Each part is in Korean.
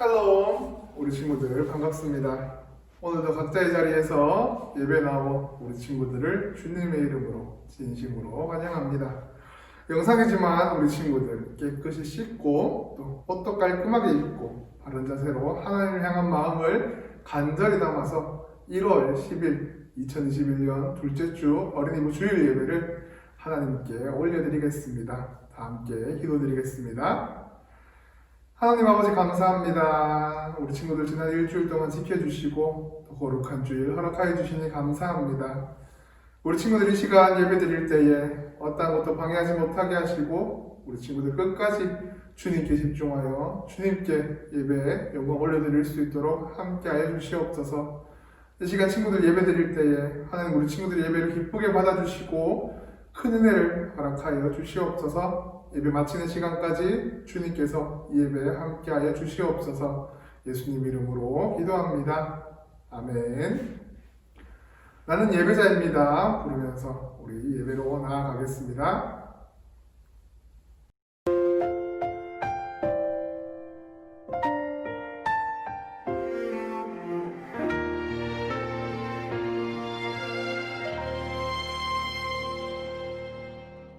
샬롬, 우리 친구들 반갑습니다. 오늘도 각자의 자리에서 예배 나온 우리 친구들을 주님의 이름으로 진심으로 환영합니다. 영상이지만 우리 친구들 깨끗이 씻고 또 옷도 깔끔하게 입고 바른 자세로 하나님을 향한 마음을 간절히 담아서 1월 10일 2021년 둘째 주 어린이부 주일 예배를 하나님께 올려드리겠습니다. 다 함께 기도드리겠습니다. 하나님 아버지 감사합니다. 우리 친구들 지난 일주일 동안 지켜주시고 또 거룩한 주일 허락하여 주시니 감사합니다. 우리 친구들이 시간 예배 드릴 때에 어떤 것도 방해하지 못하게 하시고 우리 친구들 끝까지 주님께 집중하여 주님께 예배에 영광 올려드릴 수 있도록 함께하여 주시옵소서. 이 시간 친구들 예배 드릴 때에 하나님 우리 친구들이 예배를 기쁘게 받아주시고 큰 은혜를 허락하여 주시옵소서. 예배 마치는 시간까지 주님께서 이 예배에 함께하여 주시옵소서. 예수님 이름으로 기도합니다. 아멘. 나는 예배자입니다. 부르면서 우리 예배로 나아가겠습니다.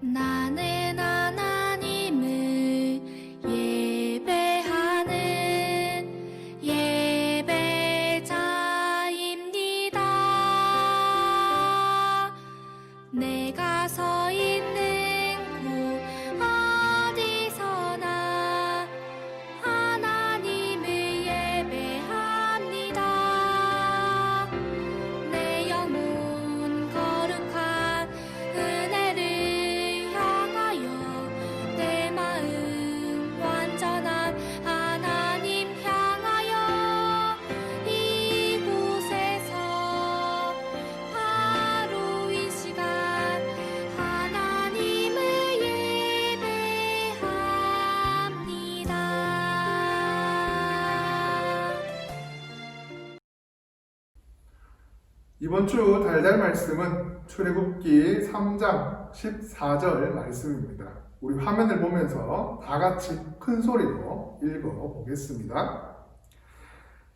나는 하나님을 예배하는 예배자입니다. 내가 서 있는 곳 어디서나 하나님을 예배합니다. 내 영혼 거룩한 은혜를 내 마음 완전한 하나님 향하여 이곳에서 바로 이 시간 하나님을 예배합니다. 이번 주 달달 말씀은 출애굽기 3장 14절 말씀입니다. 우리 화면을 보면서 다 같이 큰 소리로 읽어보겠습니다.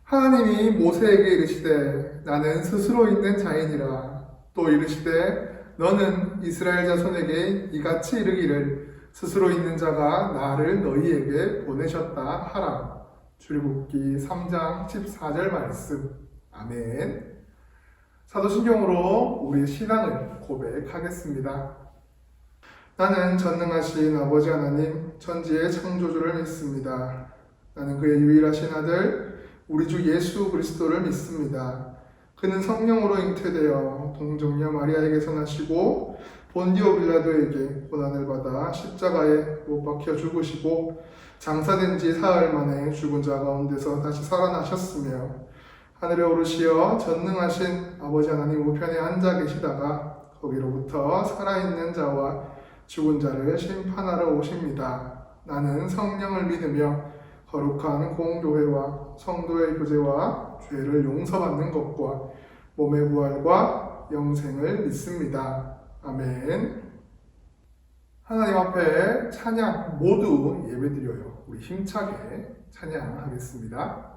하나님이 모세에게 이르시되 나는 스스로 있는 자이니라. 또 이르시되 너는 이스라엘 자손에게 이같이 이르기를 스스로 있는 자가 나를 너희에게 보내셨다 하라. 출애굽기 3장 14절 말씀. 아멘. 사도신경으로 우리의 신앙을 고백하겠습니다. 나는 전능하신 아버지 하나님 천지의 창조주를 믿습니다. 나는 그의 유일하신 아들 우리 주 예수 그리스도를 믿습니다. 그는 성령으로 잉태되어 동정녀 마리아에게서 나시고 본디오 빌라도에게 고난을 받아 십자가에 못 박혀 죽으시고 장사된 지 사흘 만에 죽은 자 가운데서 다시 살아나셨으며 하늘에 오르시어 전능하신 아버지 하나님 우편에 앉아 계시다가 거기로부터 살아있는 자와 죽은 자를 심판하러 오십니다. 나는 성령을 믿으며 거룩한 공교회와 성도의 교제와 죄를 용서받는 것과 몸의 부활과 영생을 믿습니다. 아멘. 하나님 앞에 찬양 모두 예배드려요. 우리 힘차게 찬양하겠습니다.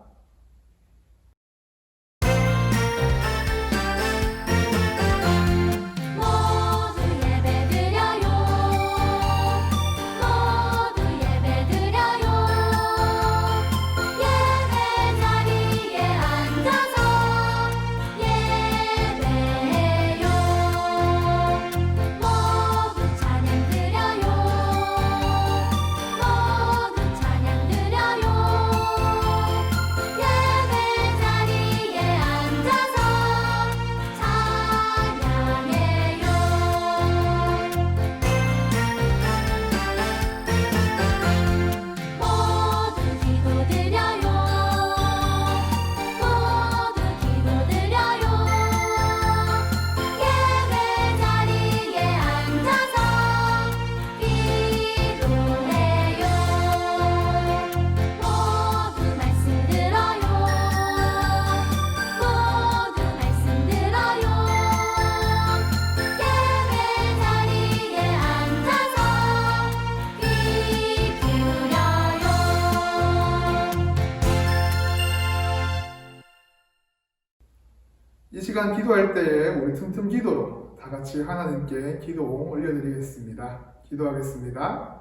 시간 기도할 때에 우리 틈틈 기도로 다 같이 하나님께 기도 올려드리겠습니다. 기도하겠습니다.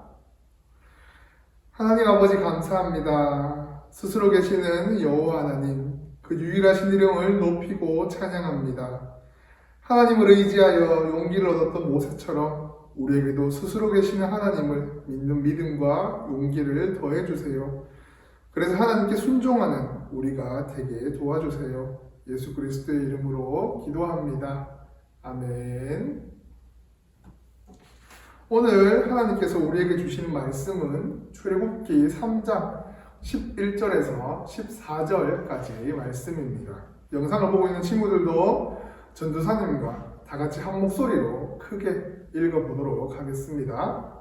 하나님 아버지 감사합니다. 스스로 계시는 여호와 하나님, 그 유일하신 이름을 높이고 찬양합니다. 하나님을 의지하여 용기를 얻었던 모세처럼 우리에게도 스스로 계시는 하나님을 믿는 믿음과 용기를 더해주세요. 그래서 하나님께 순종하는 우리가 되게 도와주세요. 예수 그리스도의 이름으로 기도합니다. 아멘. 오늘 하나님께서 우리에게 주시는 말씀은 출애굽기 3장 11절에서 14절까지 말씀입니다. 영상을 보고 있는 친구들도 전도사님과 다 같이 한 목소리로 크게 읽어보도록 하겠습니다.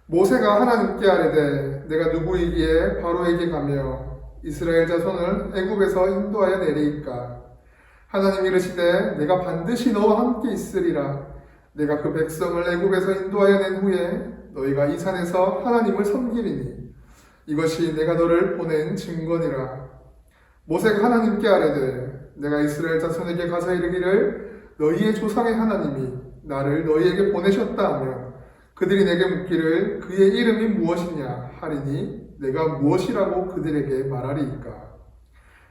모세가 하나님께 아뢰되 내가 누구이기에 바로에게 가며 이스라엘 자손을 애굽에서 인도하여 내리이까. 하나님이 이르시되 내가 반드시 너와 함께 있으리라. 내가 그 백성을 애굽에서 인도하여 낸 후에 너희가 이 산에서 하나님을 섬기리니 이것이 내가 너를 보낸 증거니라. 모세가 하나님께 아뢰되 내가 이스라엘 자손에게 가서 이르기를 너희의 조상의 하나님이 나를 너희에게 보내셨다 하면 그들이 내게 묻기를 그의 이름이 무엇이냐 하리니 내가 무엇이라고 그들에게 말하리이까.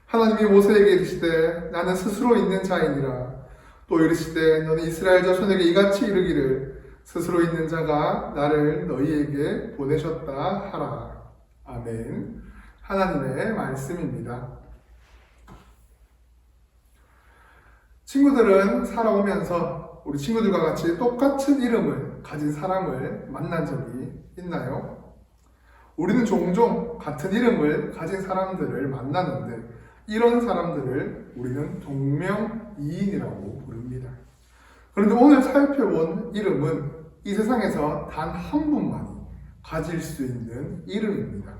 하나님이 모세에게 이르시되 나는 스스로 있는 자이니라. 또 이르시되 너는 이스라엘 자손에게 이같이 이르기를 스스로 있는 자가 나를 너희에게 보내셨다 하라. 아멘. 하나님의 말씀입니다. 친구들은 살아오면서 우리 친구들과 같이 똑같은 이름을 가진 사람을 만난 적이 있나요? 우리는 종종 같은 이름을 가진 사람들을 만나는데 이런 사람들을 우리는 동명이인이라고 부릅니다. 그런데 오늘 살펴본 이름은 이 세상에서 단 한 분만이 가질 수 있는 이름입니다.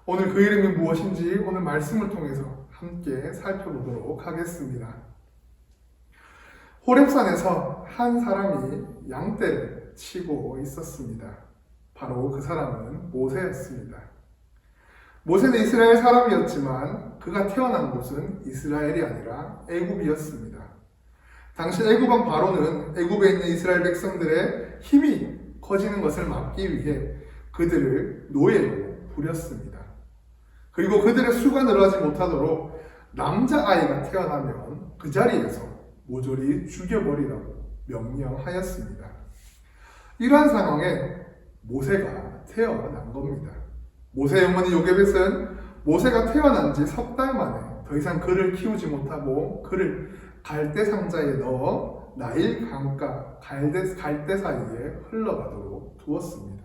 오늘 그 이름이 무엇인지 오늘 말씀을 통해서 함께 살펴보도록 하겠습니다. 호렙산에서 한 사람이 양떼를 치고 있었습니다. 바로 그 사람은 모세였습니다. 모세는 이스라엘 사람이었지만 그가 태어난 곳은 이스라엘이 아니라 애굽이었습니다. 당시 애굽 왕 바로는 애굽에 있는 이스라엘 백성들의 힘이 커지는 것을 막기 위해 그들을 노예로 부렸습니다. 그리고 그들의 수가 늘어나지 못하도록 남자아이가 태어나면 그 자리에서 모조리 죽여버리라고 명령하였습니다. 이러한 상황에 모세가 태어난 겁니다. 모세의 어머니 요게벳은 모세가 태어난 지 석 달 만에 더 이상 그를 키우지 못하고 그를 갈대 상자에 넣어 나일 강가 갈대 사이에 흘러가도록 두었습니다.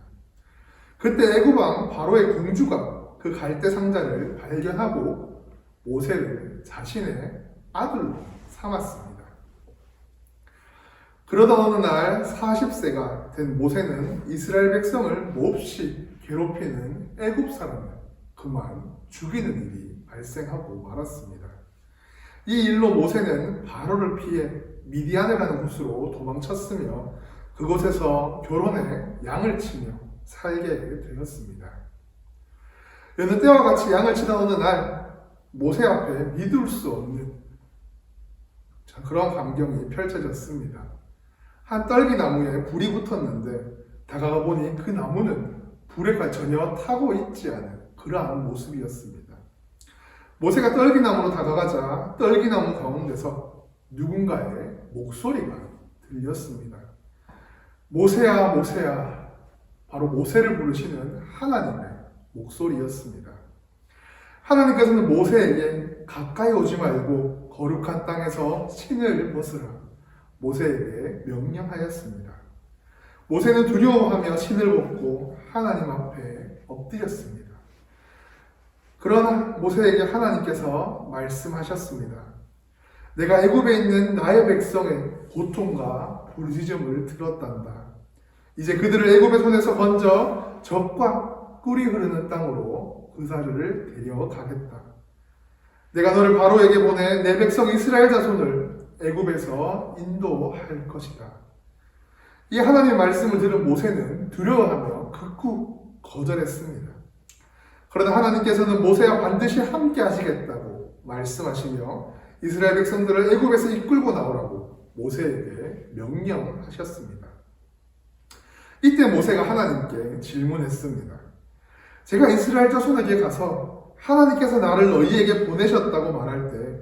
그때 애굽 왕 바로의 공주가 그 갈대 상자를 발견하고 모세를 자신의 아들로 삼았습니다. 그러던 어느 날 40세가 된 모세는 이스라엘 백성을 몹시 괴롭히는 애굽 사람을 그만 죽이는 일이 발생하고 말았습니다. 이 일로 모세는 바로를 피해 미디안이라는 곳으로 도망쳤으며 그곳에서 결혼해 양을 치며 살게 되었습니다. 여느 때와 같이 양을 치던 어느 날 모세 앞에 믿을 수 없는 그런 광경이 펼쳐졌습니다. 한 떨기나무에 불이 붙었는데 다가가 보니 그 나무는 불에 전혀 타고 있지 않은 그러한 모습이었습니다. 모세가 떨기나무로 다가가자 떨기나무 가운데서 누군가의 목소리가 들렸습니다. 모세야, 모세야. 바로 모세를 부르시는 하나님의 목소리였습니다. 하나님께서는 모세에게 가까이 오지 말고 거룩한 땅에서 신을 벗으라 모세에게 명령하였습니다. 모세는 두려워하며 신을 벗고 하나님 앞에 엎드렸습니다. 그러나 모세에게 하나님께서 말씀하셨습니다. 내가 애굽에 있는 나의 백성의 고통과 부르짖음을 들었단다. 이제 그들을 애굽의 손에서 건져 젖과 꿀이 흐르는 땅으로 그 자들을 데려가겠다. 내가 너를 바로에게 보내 내 백성 이스라엘 자손을 애굽에서 인도할 것이다. 이 하나님의 말씀을 들은 모세는 두려워하며 극구 거절했습니다. 그러나 하나님께서는 모세와 반드시 함께 하시겠다고 말씀하시며 이스라엘 백성들을 애굽에서 이끌고 나오라고 모세에게 명령하셨습니다. 이때 모세가 하나님께 질문했습니다. 제가 이스라엘 자손에게 가서 하나님께서 나를 너희에게 보내셨다고 말할 때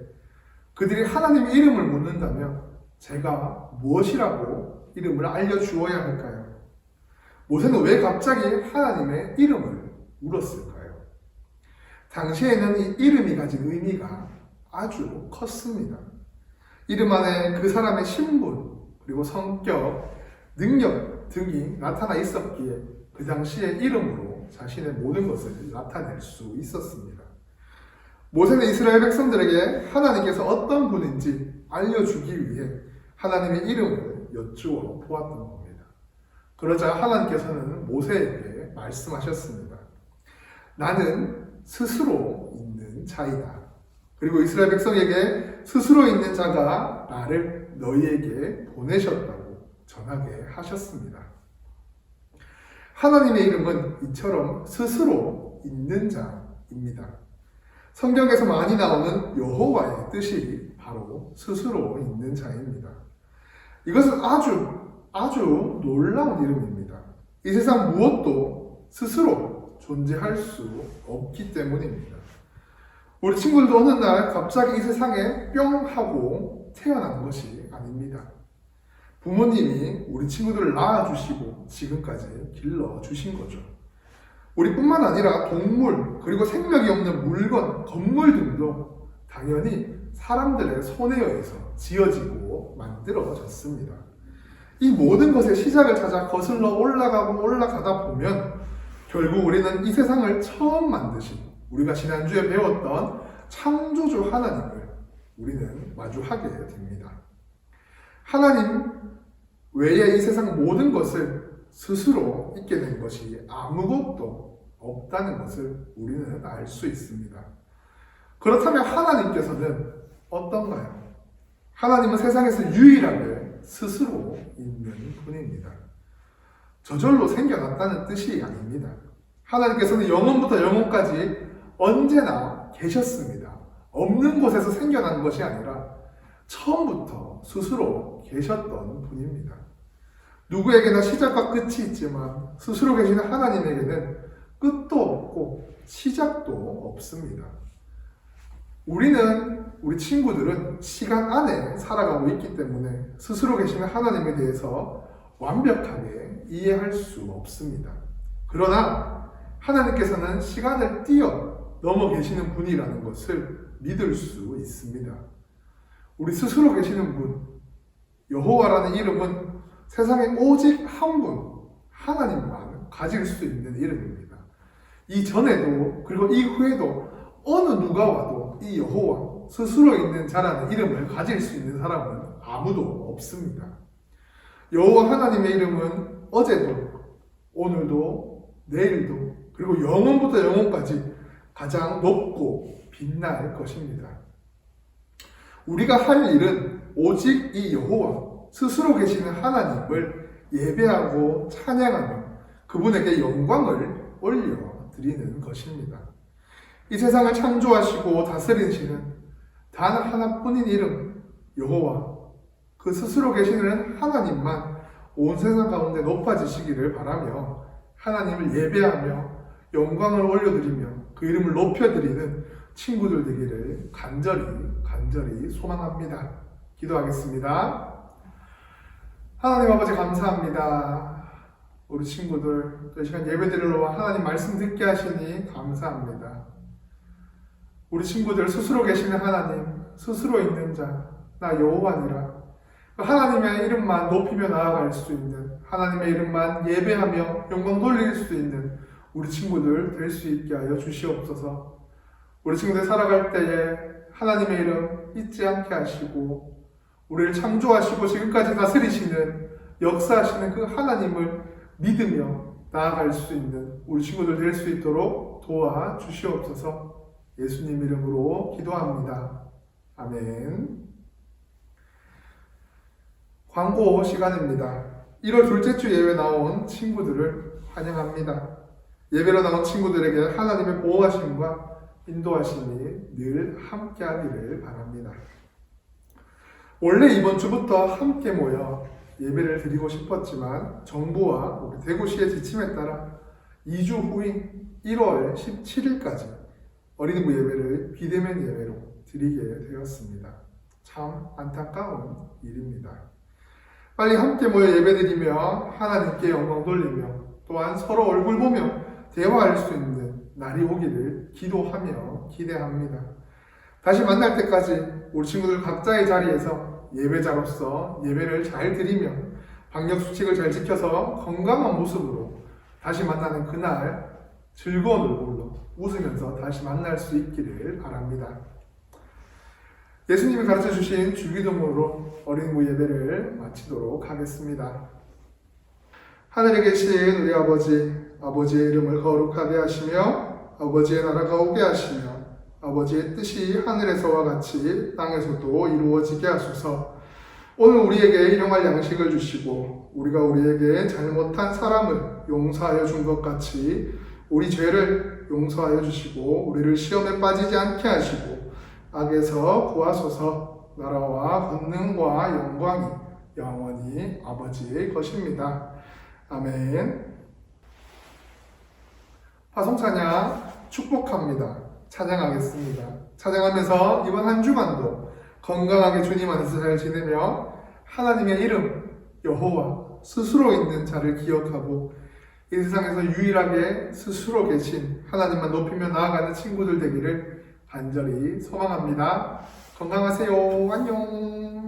그들이 하나님의 이름을 묻는다면 제가 무엇이라고 이름을 알려주어야 할까요? 모세는 왜 갑자기 하나님의 이름을 물었을까요? 당시에는 이 이름이 가진 의미가 아주 컸습니다. 이름 안에 그 사람의 신분, 그리고 성격, 능력 등이 나타나 있었기에 그 당시의 이름으로 자신의 모든 것을 나타낼 수 있었습니다. 모세는 이스라엘 백성들에게 하나님께서 어떤 분인지 알려주기 위해 하나님의 이름을 여쭈어 보았던 겁니다. 그러자 하나님께서는 모세에게 말씀하셨습니다. 나는 스스로 있는 자이다. 그리고 이스라엘 백성에게 스스로 있는 자가 나를 너희에게 보내셨다고 전하게 하셨습니다. 하나님의 이름은 이처럼 스스로 있는 자입니다. 성경에서 많이 나오는 여호와의 뜻이 바로 스스로 있는 자입니다. 이것은 아주 놀라운 이름입니다. 이 세상 무엇도 스스로 존재할 수 없기 때문입니다. 우리 친구들도 어느 날 갑자기 이 세상에 뿅 하고 태어난 것이 아닙니다. 부모님이 우리 친구들을 낳아주시고 지금까지 길러주신 거죠. 우리뿐만 아니라 동물, 그리고 생명이 없는 물건, 건물 등도 당연히 사람들의 손에 의해서 지어지고 만들어졌습니다. 이 모든 것의 시작을 찾아 거슬러 올라가다 보면 결국 우리는 이 세상을 처음 만드신, 우리가 지난주에 배웠던 창조주 하나님을 우리는 마주하게 됩니다. 하나님 외에 이 세상 모든 것을 스스로 있게 된 것이 아무것도 없다는 것을 우리는 알 수 있습니다. 그렇다면 하나님께서는 어떤가요? 하나님은 세상에서 유일하게 스스로 있는 분입니다. 저절로 생겨났다는 뜻이 아닙니다. 하나님께서는 영원부터 영원까지 언제나 계셨습니다. 없는 곳에서 생겨난 것이 아니라 처음부터 스스로 계셨던 분입니다. 누구에게나 시작과 끝이 있지만 스스로 계시는 하나님에게는 끝도 없고 시작도 없습니다. 우리 친구들은 시간 안에 살아가고 있기 때문에 스스로 계시는 하나님에 대해서 완벽하게 이해할 수 없습니다. 그러나 하나님께서는 시간을 뛰어넘어 계시는 분이라는 것을 믿을 수 있습니다. 우리 스스로 계시는 분, 여호와라는 이름은 세상에 오직 한 분, 하나님만 가질 수 있는 이름입니다. 이전에도 그리고 이후에도 어느 누가 와도 이 여호와, 스스로 있는 자라는 이름을 가질 수 있는 사람은 아무도 없습니다. 여호와 하나님의 이름은 어제도, 오늘도, 내일도, 그리고 영원부터 영원까지 가장 높고 빛날 것입니다. 우리가 할 일은 오직 이 여호와, 스스로 계시는 하나님을 예배하고 찬양하며 그분에게 영광을 올려드리는 것입니다. 이 세상을 창조하시고 다스리시는 단 하나뿐인 이름 여호와, 그 스스로 계시는 하나님만 온 세상 가운데 높아지시기를 바라며 하나님을 예배하며 영광을 올려드리며 그 이름을 높여드리는 친구들 되기를 간절히 소망합니다. 기도하겠습니다. 하나님 아버지 감사합니다. 우리 친구들 또 이 시간 예배드리러 하나님 말씀 듣게 하시니 감사합니다. 우리 친구들 스스로 계시는 하나님, 스스로 있는 자, 나 여호와니라. 하나님의 이름만 높이며 나아갈 수 있는, 하나님의 이름만 예배하며 영광 돌릴 수 있는 우리 친구들 될 수 있게 하여 주시옵소서. 우리 친구들 살아갈 때에 하나님의 이름 잊지 않게 하시고 우리를 창조하시고 지금까지 다스리시는, 역사하시는 그 하나님을 믿으며 나아갈 수 있는 우리 친구들 될 수 있도록 도와주시옵소서. 예수님 이름으로 기도합니다. 아멘. 광고 시간입니다. 1월 둘째 주 예배 나온 친구들을 환영합니다. 예배로 나온 친구들에게 하나님의 보호하심과 인도하심이 늘 함께하기를 바랍니다. 원래 이번 주부터 함께 모여 예배를 드리고 싶었지만 정부와 우리 대구시의 지침에 따라 2주 후인 1월 17일까지 어린이부 예배를 비대면 예배로 드리게 되었습니다. 참 안타까운 일입니다. 빨리 함께 모여 예배드리며 하나님께 영광 돌리며 또한 서로 얼굴 보며 대화할 수 있는 날이 오기를 기도하며 기대합니다. 다시 만날 때까지 우리 친구들 각자의 자리에서 예배자로서 예배를 잘 드리며 방역수칙을 잘 지켜서 건강한 모습으로 다시 만나는 그날 즐거운 얼굴로 웃으면서 다시 만날 수 있기를 바랍니다. 예수님이 가르쳐 주신 주기도문으로 어린이부 예배를 마치도록 하겠습니다. 하늘에 계신 우리 아버지, 아버지의 이름을 거룩하게 하시며 아버지의 나라가 오게 하시며 아버지의 뜻이 하늘에서와 같이 땅에서도 이루어지게 하소서. 오늘 우리에게 일용할 양식을 주시고 우리가 우리에게 잘못한 사람을 용서하여 준 것 같이 우리 죄를 용서하여 주시고 우리를 시험에 빠지지 않게 하시고 악에서 구하소서. 나라와 권능과 영광이 영원히 아버지의 것입니다. 아멘. 화성찬양 축복합니다. 찬양하겠습니다. 찬양하면서 이번 한 주간도 건강하게 주님 안에서 잘 지내며 하나님의 이름 여호와 스스로 있는 자를 기억하고 이 세상에서 유일하게 스스로 계신 하나님만 높이며 나아가는 친구들 되기를 간절히 소망합니다. 건강하세요. 안녕.